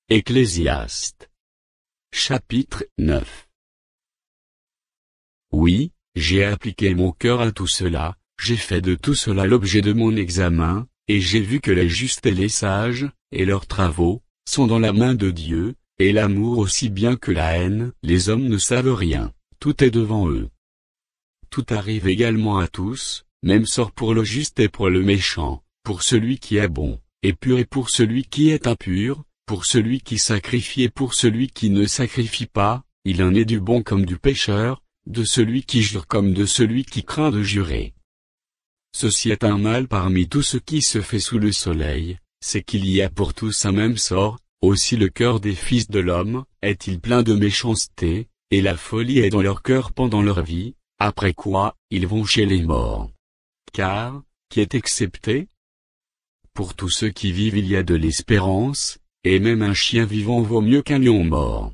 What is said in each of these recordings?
Ecclésiaste. Chapitre 9. Oui, j'ai appliqué mon cœur à tout cela, j'ai fait de tout cela l'objet de mon examen, et j'ai vu que les justes et les sages, et leurs travaux, sont dans la main de Dieu, et l'amour aussi bien que la haine. Les hommes ne savent rien, tout est devant eux. Tout arrive également à tous, même sort pour le juste et pour le méchant, pour celui qui est bon, et pur et pour celui qui est impur, pour celui qui sacrifie et pour celui qui ne sacrifie pas, il en est du bon comme du pécheur, de celui qui jure comme de celui qui craint de jurer. Ceci est un mal parmi tout ce qui se fait sous le soleil, c'est qu'il y a pour tous un même sort, aussi le cœur des fils de l'homme, est-il plein de méchanceté, et la folie est dans leur cœur pendant leur vie, après quoi, ils vont chez les morts. Car, qui est excepté? Pour tous ceux qui vivent il y a de l'espérance, et même un chien vivant vaut mieux qu'un lion mort.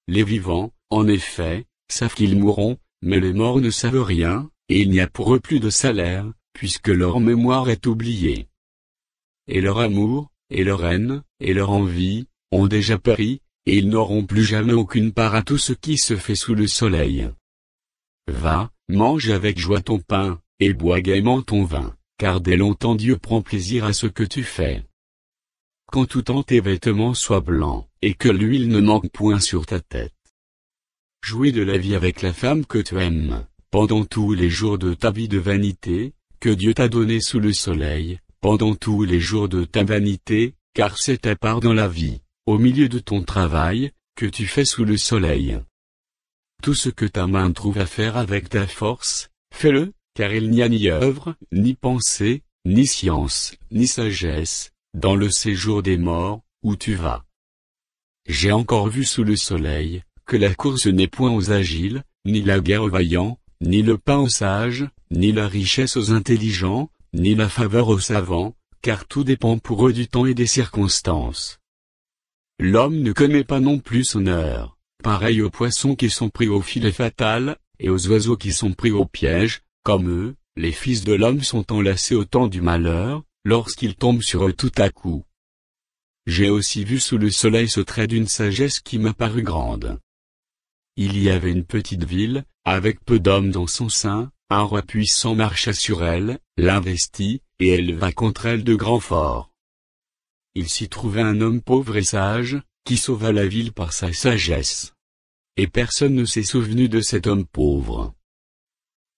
Les vivants, en effet, savent qu'ils mourront, mais les morts ne savent rien, et il n'y a pour eux plus de salaire, puisque leur mémoire est oubliée. Et leur amour, et leur haine, et leur envie, ont déjà péri, et ils n'auront plus jamais aucune part à tout ce qui se fait sous le soleil. Va, mange avec joie ton pain, et bois gaiement ton vin, car dès longtemps Dieu prend plaisir à ce que tu fais. Quand tout temps tes vêtements soient blancs, et que l'huile ne manque point sur ta tête. Jouis de la vie avec la femme que tu aimes, pendant tous les jours de ta vie de vanité, que Dieu t'a donné sous le soleil, pendant tous les jours de ta vanité, car c'est ta part dans la vie, au milieu de ton travail, que tu fais sous le soleil. Tout ce que ta main trouve à faire avec ta force, fais-le, car il n'y a ni œuvre, ni pensée, ni science, ni sagesse, dans le séjour des morts, où tu vas. J'ai encore vu sous le soleil, que la course n'est point aux agiles, ni la guerre aux vaillants, ni le pain aux sages, ni la richesse aux intelligents, ni la faveur aux savants, car tout dépend pour eux du temps et des circonstances. L'homme ne connaît pas non plus son heure, pareil aux poissons qui sont pris au filet fatal, et aux oiseaux qui sont pris au piège, comme eux, les fils de l'homme sont enlacés au temps du malheur, lorsqu'ils tombent sur eux tout à coup. J'ai aussi vu sous le soleil ce trait d'une sagesse qui m'a paru grande. Il y avait une petite ville, avec peu d'hommes dans son sein, un roi puissant marcha sur elle, l'investit, et éleva contre elle de grands forts. Il s'y trouvait un homme pauvre et sage, qui sauva la ville par sa sagesse. Et personne ne s'est souvenu de cet homme pauvre.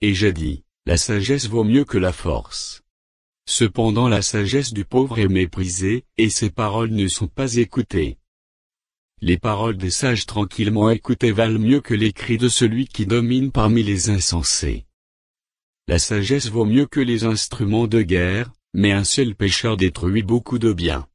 Et j'ai dit, la sagesse vaut mieux que la force. Cependant la sagesse du pauvre est méprisée, et ses paroles ne sont pas écoutées. Les paroles des sages tranquillement écoutées valent mieux que les cris de celui qui domine parmi les insensés. La sagesse vaut mieux que les instruments de guerre, mais un seul pécheur détruit beaucoup de biens.